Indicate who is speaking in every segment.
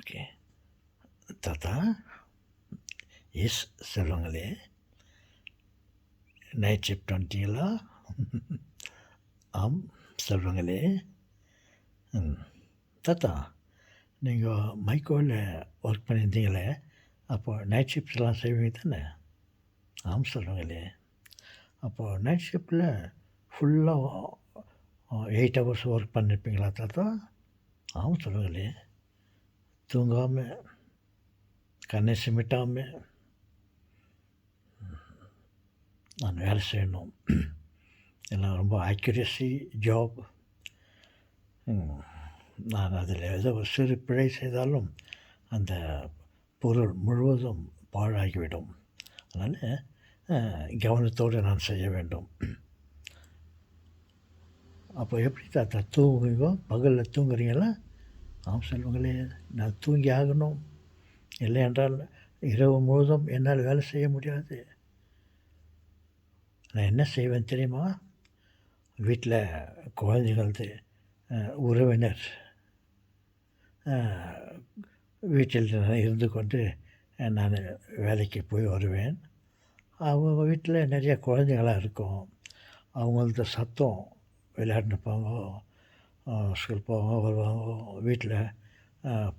Speaker 1: Okay. தாத்தா, S சொல்லுங்களே. Night shift வந்துட்டீங்களா? ஆம் சொல்லுங்களே. ம். தாத்தா, நீங்கள் மைக்கோவில் ஒர்க் பண்ணியிருந்தீங்களே, அப்போ நைட் ஷிஃப்ட்லாம் செய்வீங்க தானே? ஆம் சொல்லுங்களே. அப்போது நைட் ஷிஃப்ட்டில் ஃபுல்லாக 8 ஹவர்ஸ் ஒர்க் பண்ணியிருப்பீங்களா தாத்தா? ஆம் சொல்லுங்களே. தூங்காமல், கண்ணை சிமிட்டாமல் நான் வேலை செய்யணும். எல்லாம் ரொம்ப ஆக்யூரசி ஜாப். நான் அதில் ஏதோ ஒரு சிறு பிழை செய்தாலும் அந்த பொருள் முழுவதும் பாழாகிவிடும். அதனால் கவனத்தோடு நான் செய்ய வேண்டும். அப்போ எப்படி தாத்தா தூங்குவீங்க? பகலில் தூங்குறீங்களா? ஆம் சொல்லுங்களே. நான் தூங்கி ஆகணும். இல்லை என்றால் இரவு முழுவதும் என்னால் வேலை செய்ய முடியாது. நான் என்ன செய்வேன் தெரியுமா? வீட்டில் குழந்தைகளது உறவினர் வீட்டில் இருந்து கொண்டு நான் வேலைக்கு போய் வருவேன். அவங்க வீட்டில் நிறைய குழந்தைங்களாம் இருக்கும். அவங்களது சத்தம் விளையாண்டுப்பாங்க, ஸ்கூல் போவாங்க, வருவாங்க. வீட்டில்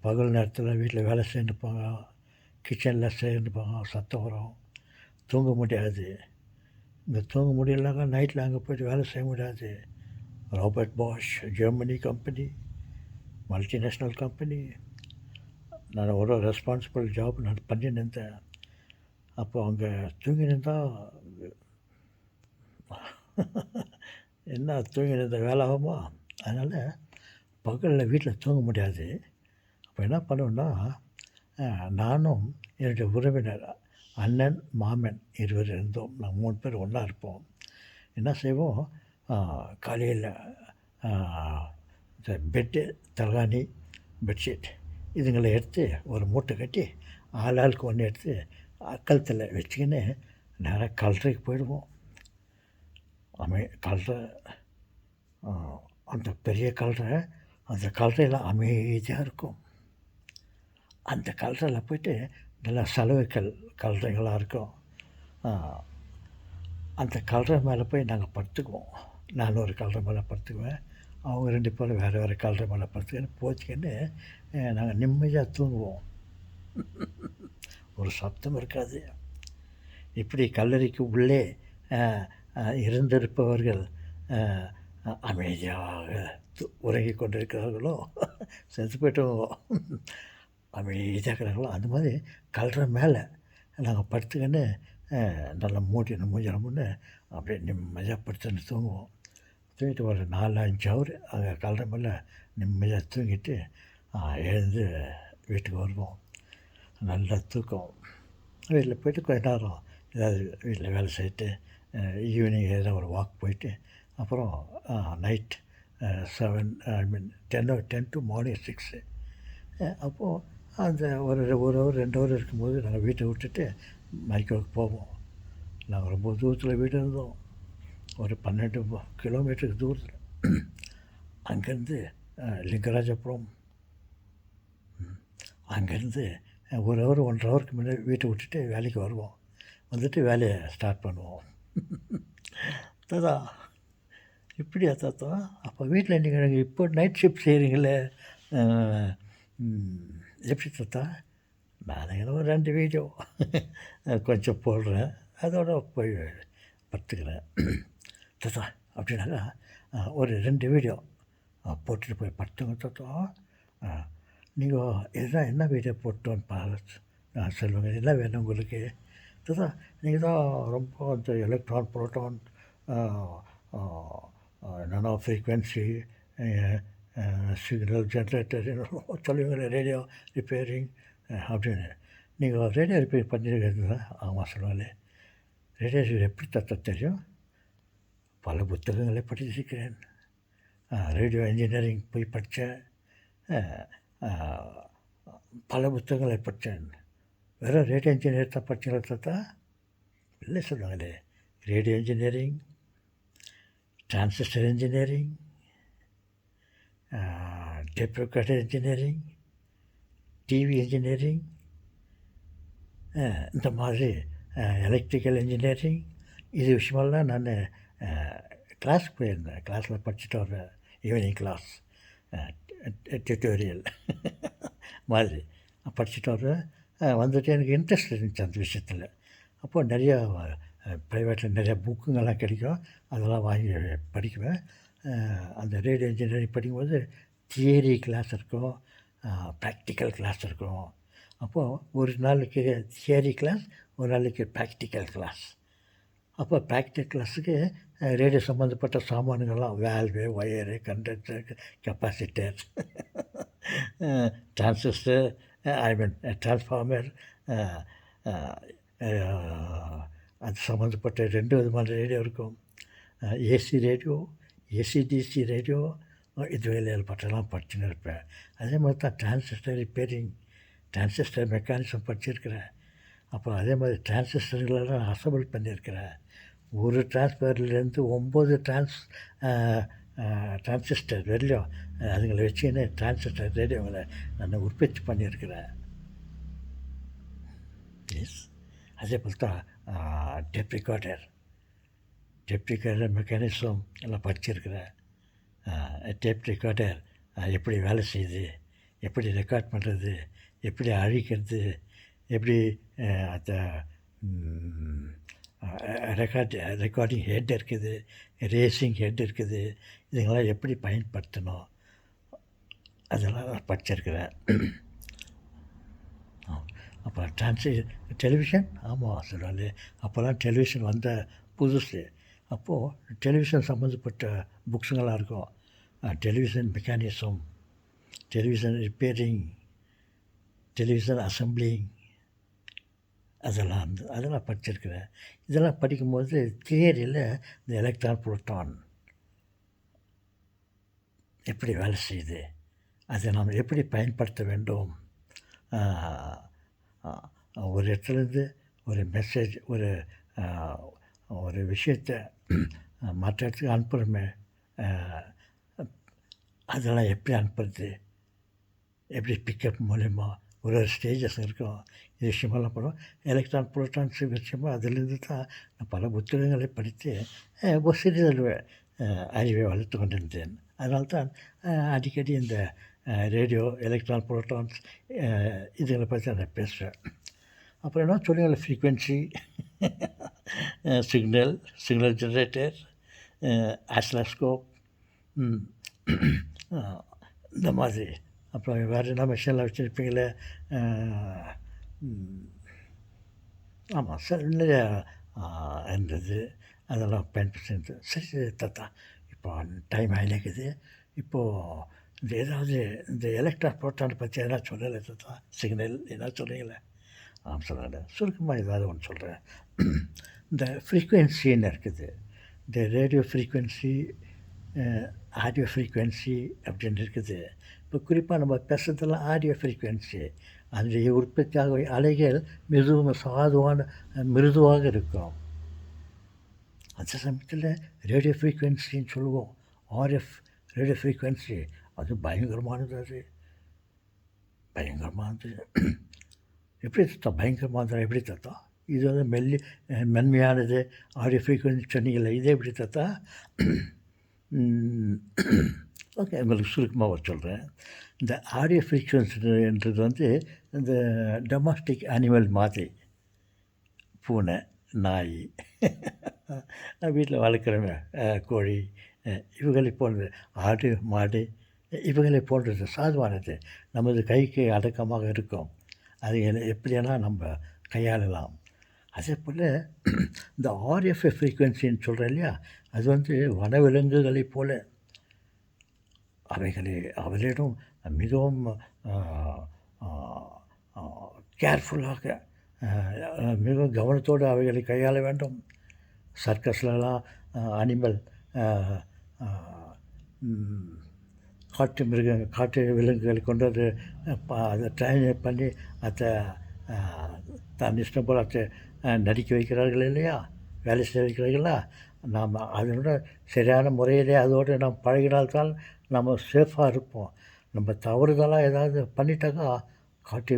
Speaker 1: பகல் நேரத்தில் வீட்டில் வேலை செய்யணுப்பாங்க, கிச்சனில் செய்யணுப்பாங்க, சத்தம் வரும். தூங்க முடியாது. இங்கே தூங்க முடியலனாக்கா நைட்டில் அங்கே போய்ட்டு வேலை செய்ய முடியாது. Robert Bosch Germany company, multinational company. நான் ஒரு ரெஸ்பான்சிபிள் ஜாப் நான் பண்ணின்னு இருந்தேன். அப்போ அங்கே தூங்கின்னு இருந்தால் என்ன தூங்கின்னு இருந்த வேலை ஆகுமா? அதனால் பகலில் வீட்டில் தூங்க முடியாது. அப்போ என்ன பண்ணுவேன்னா, நானும் என்னுடைய உறவினர் அண்ணன், மாமன் இருவர் இருந்தோம். நாங்கள் 3 பேர் ஒன்றா இருப்போம். என்ன செய்வோம், காலையில் இந்த பெட்டு, தலகாணி, பெட்ஷீட் இதுங்களை எடுத்து ஒரு மூட்டை கட்டி ஆளுக்கு ஒன்று எடுத்து கழுத்தில் வச்சுக்கின்னு நேராக கல்றைக்கு போயிடுவோம். கல்றை, அந்த பெரிய கல்றை, அந்த கல்றையில் அமைதியாக இருக்கும். அந்த கல்றையில் போய்ட்டு நல்லா சலவைக்கல் கல்றைகளாக இருக்கும். அந்த கல்றை மேலே போய் நாங்கள் படுத்துக்குவோம். நான் ஒரு கல்றை மேலே படுத்துக்குவேன், அவங்க 2 பேரும் வேறு வேறு கல்றை மேலே படுத்துக்கின்னு போச்சுக்கின்னு நாங்கள் நிம்மதியாக தூங்குவோம். ஒரு சப்தம் இருக்காது. இப்படி கல்லறைக்கு உள்ளே இருந்திருப்பவர்கள் அமைதியாக உறங்கி கொண்டிருக்கிறார்களோ, செத்து போய்ட்டோம் அமைதியாக இருக்கிறாங்களோ, அந்த மாதிரி கல்றை மேலே நாங்கள் படுத்துக்கின்னு நல்லா மூஞ்சினமுன்னு அப்படியே நிம்மதியாக படுத்துன்னு தூங்குவோம். தூங்கிட்டு ஒரு 4-5 ஹவர் அங்கே கல்றை மேலே நிம்மதியாக தூங்கிட்டு எழுந்து வீட்டுக்கு வருவோம். நல்லா தூக்கம். வீட்டில் போய்ட்டு கொஞ்ச நேரம் ஏதாவது வீட்டில் வேலை செய்துட்டு ஈவினிங் ஏதாவது ஒரு வாக் போயிட்டு அப்புறம் நைட் 10 to morning 6. அப்போது அந்த ஒரு ஹவர் 2 ஹவர் இருக்கும்போது நாங்கள் வீட்டை விட்டுட்டு மைக்கோவுக்கு போவோம். நாங்கள் ரொம்ப தூரத்தில் வீடு இருந்தோம், ஒரு 12 கிலோமீட்டருக்கு தூரத்தில். அங்கேருந்து லிங்கராஜபுரம், அங்கேருந்து ஒரு ஹவர் 1.5 ஹவருக்கு முன்னாடி வீட்டை விட்டுட்டு வேலைக்கு வருவோம். வந்துட்டு வேலையை ஸ்டார்ட் பண்ணுவோம். தாத்தா இப்படியா தாத்தா? அப்போ வீட்டில் நீங்கள் இப்போ நைட் ஷிஃப்ட் செய்கிறீங்களே, எப்படி தாத்தா? நான் ஏதோ 2 வீடியோ கொஞ்சம் போடுறேன், அதோட போய் படுத்துக்கிறேன். தாத்தா அப்படின்னாக்கா ஒரு 2 வீடியோ போட்டுட்டு போய் படுத்துங்க தாத்தா. நீங்கள் எதுதான் என்ன வீடியோ போட்டோன்னு சொல்லுங்க, என்ன வேணும் உங்களுக்கு? தாத்தா நீங்கள் தான் ரொம்ப இந்த electron, proton, nano frequency, signal generator சொல்லுவீங்களே, ரேடியோ ரிப்பேரிங் அப்படின்னு. நீங்கள் ரேடியோ ரிப்பேர் பண்ணியிருக்கிறீங்களா? ஆமாம் சொல்லுங்களே. ரேடியோ ரிப்பேர் எப்படி தாத்தா தெரியும்? பல புத்தகங்களை படிச்சிருக்கிறேன். ரேடியோ இன்ஜினியரிங் போய் படித்தேன், பல புத்தகங்களை படித்தேன். வெறும் ரேடியோ இன்ஜினியர் தான் படித்தீங்களா தாத்தா? இல்லை சொல்லுங்களே. Radio engineering, transistor engineering, tape recorder engineering, TV engineering, இந்த மாதிரி எலக்ட்ரிக்கல் இன்ஜினியரிங் இது விஷயமெல்லாம் நான் கிளாஸ்க்கு போயிருந்தேன். கிளாஸில் படிச்சுட்டு வர்றேன். ஈவினிங் கிளாஸ் டியூட்டோரியல் மாதிரி படிச்சுட்டு வர்றேன். வந்துட்டு எனக்கு இன்ட்ரெஸ்ட் இருந்துச்சு அந்த விஷயத்தில். அப்போது நிறையா ப்ரைவேட்டில் நிறையா புக்குங்கெல்லாம் கிடைக்கும். அதெல்லாம் வாங்கி படிக்குவேன். அந்த ரேடியோ இன்ஜினியரிங் படிக்கும்போது தியரி கிளாஸ் இருக்கும், ப்ராக்டிக்கல் கிளாஸ் இருக்கும். அப்போது ஒரு நாளைக்கு தியரி கிளாஸ், ஒரு நாளைக்கு ப்ராக்டிக்கல் கிளாஸ். அப்போ ப்ராக்டிக்கல் கிளாஸுக்கு ரேடியோ சம்மந்தப்பட்ட சாமான்கள்லாம் valve, wire, conductor, capacitor, transistor, transformer, அது சம்மந்தப்பட்ட 2 விதமான ரேடியோ இருக்கும். ஏசி ரேடியோ, ஏசிடிசி ரேடியோ, இது வேலையில் பட்டெல்லாம் படிச்சுன்னு இருப்பேன். அதே மாதிரி தான் டிரான்சிஸ்டர் ரிப்பேரிங், டிரான்சிஸ்டர் மெக்கானிசம் படிச்சிருக்கிறேன். அப்புறம் அதே மாதிரி டிரான்சிஸ்டர்களெல்லாம் அசம்பிள் பண்ணியிருக்கிறேன். ஒரு டிரான்ஸ்ஃபார்மர்லேருந்து 9 டிரான்சிஸ்டர் வரலையும் அதுங்களை வச்சுன்னு டிரான்சிஸ்டர் ரேடியோவில் நான் உற்பத்தி பண்ணியிருக்கிறேன். எஸ், அதே போல் தான் டேப் ரெக்கார்டர் மெக்கானிசம் எல்லாம் படிச்சிருக்கிறேன். டேப் ரெக்கார்டர் எப்படி வேலை செய்யுது, எப்படி ரெக்கார்ட் பண்ணுறது, எப்படி அழிக்கிறது, எப்படி அந்த ரெக்கார்டிங் ஹெட் இருக்குது, ரேசிங் ஹெட் இருக்குது, இதுங்களாம் எப்படி பயன்படுத்தணும் அதெல்லாம் நான் படிச்சிருக்கிறேன். அப்போ டெலிவிஷன், ஆமாம் சொல்லுவாங்க, அப்போல்லாம் டெலிவிஷன் வந்த புதுசு. அப்போது டெலிவிஷன் சம்மந்தப்பட்ட புக்ஸுங்கெல்லாம் இருக்கும். Television mechanism, television repairing, television assembling, அதெல்லாம் படிச்சிருக்கிறேன். இதெல்லாம் படிக்கும்போது தியரியில் இந்த எலக்ட்ரான் புரோட்டான் எப்படி வேலை செய்யுது, அதை நாம் எப்படி பயன்படுத்த வேண்டும், ஒரு இடத்துலேருந்து ஒரு மெசேஜ், ஒரு விஷயத்தை மற்ற இடத்துக்கு அனுப்புகிறோமே, அதெல்லாம் எப்படி அனுப்புறது, எப்படி பிக்கப் மூலயமா ஒரு ஸ்டேஜஸ் இருக்கும். இது விஷயமெல்லாம் போகிறோம். எலக்ட்ரான் புரோட்டான்ஸ் விஷயமாக அதிலிருந்து தான் நான் பல புத்தகங்களை படித்து ஒரு சிறிதளவு அறிவை வளர்த்து கொண்டிருந்தேன். அதனால தான் அடிக்கடி இந்த ரேடியோ, எலக்ட்ரான் புரோட்டான்ஸ் இதுகளை பற்றி நான் பேசுகிறேன். அப்புறம் என்ன சொல்லுங்கள், ஃப்ரீக்வென்சி, சிக்னல் ஜென்ரேட்டர், ஆஸ்லாஸ்கோப், இந்த மாதிரி. அப்புறம் வேறு என்ன மிஷின்லாம் வச்சுருப்பீங்களே, ஆமாம் சார், நிறையா இருந்தது. அதெல்லாம் பயன்படுத்தி. சரி தாத்தா, இப்போ டைம் ஆகினக்குது. இப்போது இந்த ஏதாவது இந்த எலக்ட்ரான் புரோட்டானை பற்றி எதனா சொல்லலை தாத்தா, சிக்னல் எதாவது சொல்லுங்களேன். சொல்லுங்க, சுருக்கமாக ஏதாவது ஒன்று சொல்கிறேன். இந்த ஃப்ரீக்குவென்சின்னு இருக்குது. இந்த ரேடியோ ஃப்ரீக்குவென்சி, ஆடியோ ஃப்ரீக்குவென்சி அப்படின்னு இருக்குது. இப்போ குறிப்பாக நம்ம பேசுறதெல்லாம் ஆடியோ ஃப்ரீக்குவென்சி. அதனுடைய உற்பத்தியாக அலைகள் மிருதுவாக இருக்கும். அந்த சமயத்தில் ரேடியோ ஃப்ரீக்குவென்சின்னு சொல்லுவோம். ஆர்எஃப் ரேடியோ ஃப்ரீக்குவென்சி, அது பயங்கரமானது. எப்படி தத்தா பயங்கரமானது? எப்படி தத்தா இது வந்து மென்மையானது ஆடியோ ஃப்ரீக்குவென்சி சொன்னீங்கல்ல, இதே எப்படி தத்தா? ஓகே, உங்களுக்கு சுருக்கமாக சொல்கிறேன். இந்த ஆடியோ ஃப்ரீக்குவென்சின்றது வந்து இந்த டொமஸ்டிக் அனிமல் மாதிரி, பூனை, நாய், வீட்டில் வளர்க்குறவங்க, கோழி, இவங்களை போன்றது, ஆடு, மாடு, இவங்களை போன்றது சாதுவானது. நமது கைக்கு அடக்கமாக இருக்கும். அது எப்படியெல்லாம் நம்ம கையாளலாம். அதே போல் இந்த ஆர்எஃப் ஃப்ரீக்குவென்சின்னு சொல்கிறேன் இல்லையா, அது வந்து வனவிலங்குகளைப் போல அவளிடம் மிகவும் கேர்ஃபுல்லாக, மிகவும் கவனத்தோடு அவைகளை கையாள வேண்டும். சர்க்கஸ்லலாம் அனிமல், காட்டு விலங்குகளை கொண்டு வந்து அதை ட்ரைன் பண்ணி அதை தன் இஷ்டம் போல் அதை நடிக்க வைக்கிறார்கள் இல்லையா, வேலை செய்ய வைக்கிறார்களா. நாம் அதனோட சரியான முறையிலே அதோடு நாம் பழகினால்தான் நம்ம சேஃபாக இருப்போம். நம்ம தவறுதலாக ஏதாவது பண்ணிட்டாக்கா காட்டு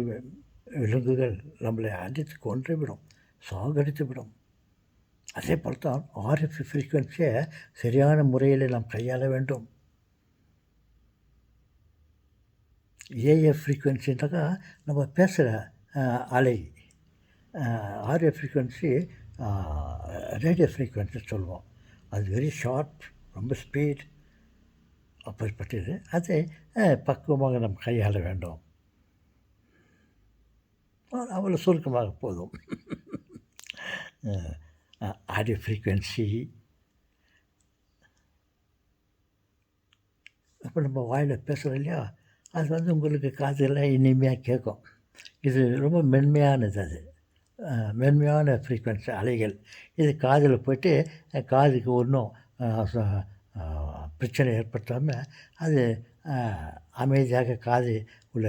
Speaker 1: விலங்குகள் நம்மளை அடித்து கொன்றுவிடும், சாகடித்து விடும். அதே போல் தான் ஆர்எஃப் ஃப்ரீக்வன்சியை சரியான முறையில் நாம் கையாள வேண்டும். ஏஎஃப் ஃப்ரீக்வன்சின்றாக்கா நம்ம பேசுகிற அலை. ஆர்எஃப் ஃப்ரீக்வன்சி ரேடியோ ஃப்ரீக்வன்சி சொல்லுவோம். அது வெரி ஷார்ப், ரொம்ப ஸ்பீட், அப்படிப்பட்டது. அதை பக்குவமாக நாம் கையாள வேண்டும். அவ்வளோ சுருக்கமாக போதும். ஆடியோ ஃப்ரீக்வன்சி இப்போ நம்ம வாயில் பேசுகிறோம் இல்லையா, அது வந்து உங்களுக்கு காதில் இனிமையாக கேட்கும். இது ரொம்ப மென்மையானது. அது மென்மையான ஃப்ரீக்வன்சி அலைகள். இது காதில் போய்ட்டு காதுக்கு ஒன்றும் பிரச்சனை ஏற்படுத்தாமல் அது அமைதியாக காது உள்ள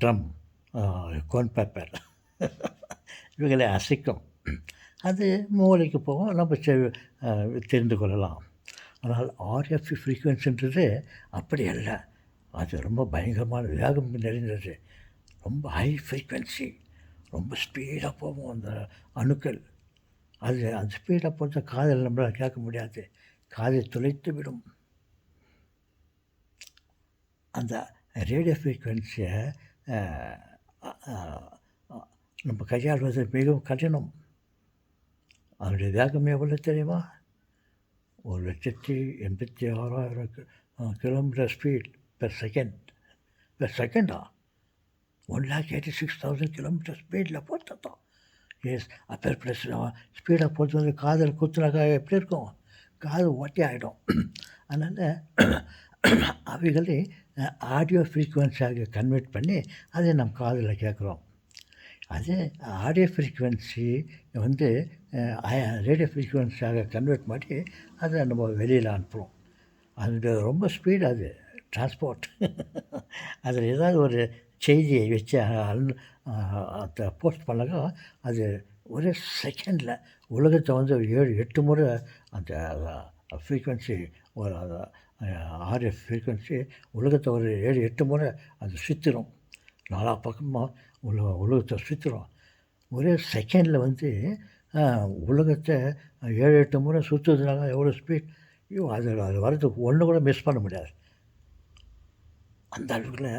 Speaker 1: ட்ரம், கோன் பேப்பர் இவைகளை அசைக்கும். அது மூளைக்கு போகும், நம்ம தெரிந்து கொள்ளலாம். ஆனால் ஆர்எஃப் ஃப்ரீக்வன்சின்றது அப்படி அல்ல. அது ரொம்ப பயங்கரமான வேகம் நிறைந்தது. ரொம்ப ஹை ஃப்ரீக்வன்சி, ரொம்ப ஸ்பீடாக போகும் அந்த அணுக்கள். அது அந்த ஸ்பீடாக போச்சா காதில் நம்மளால் கேட்க முடியாது, காதை துளைத்து விடும். அந்த ரேடியோ ஃப்ரீக்வன்சியை நம்ம கையாள்வது மிகவும் கடினம். அதனுடைய வேகம் எவ்வளோ தெரியுமா? 1,86,000 கிலோமீட்டர் ஸ்பீட் பெர் செகண்ட். செகண்டா? 1,86,000 கிலோமீட்டர் ஸ்பீடில் போட்டதான். எஸ், அப்பேற்பட்ட ஸ்பீடாக போட்டு வந்து காதில் குத்துனாக்கா எப்படி இருக்கும்? காது ஒட்டி ஆகிடும். அதனால் அவைகளை ஆடியோ ஃப்ரீக்வன்சியாக கன்வெர்ட் பண்ணி அதை நம்ம காதில் கேட்குறோம். அது ஆடியோ ஃப்ரீக்வன்சி வந்து ரேடியோ ஃப்ரீக்வன்சியாக கன்வெர்ட் பண்ணி அதை நம்ம வெளியில் அனுப்புகிறோம். அது ரொம்ப ஸ்பீடு, அது டிரான்ஸ்போர்ட். அதில் ஏதாவது ஒரு செய்தியை வச்சு அதை போஸ்ட் பண்ணாக்கா அது ஒரு செகண்டில் உலகத்தை வந்து 7-8 முறை அந்த ஃப்ரீக்வன்சி, ஒரு ஆர்எஃப் ஃப்ரீக்வன்சி உலகத்தை ஒரு 7-8 முறை அது சுற்றிடும். நாலா பக்கமாக உலகத்தை சுற்றுறோம். ஒரே செகண்டில் வந்து உலகத்தை 7-8 முறை சுற்றுறதுனால எவ்வளோ ஸ்பீட்! ஐயோ, அது வரதுக்கு ஒன்று கூட மிஸ் பண்ண முடியாது. அந்த அளவுக்குள்ள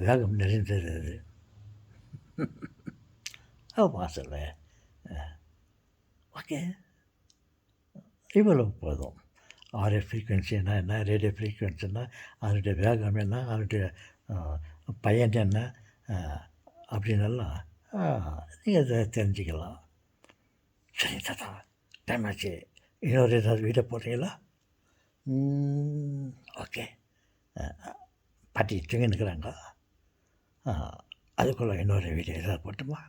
Speaker 1: வேகம் நிறைந்தது அது. ஆமாம் சொல்லுவேன். ஓகே, இவ்வளவு போதும். ஆர்எஃப் ஃப்ரீக்வன்சின்னா என்ன, ரேடியோ ஃப்ரீக்வன்சின்னா அதனுடைய வேகம் என்ன, அதனுடைய பயன் என்ன, அப்படின்னெல்லாம் நீங்கள் அதை தெரிஞ்சுக்கலாம். சரி தாத்தா, டைம் ஆச்சு. இன்னொரு ஏதாவது வீடியோ போடுறீங்களா? ஓகே. பாட்டி தூங்கின்னுக்குறாங்க. அதுக்குள்ளே இன்னொரு வீடியோ ஏதாவது போட்டுமா?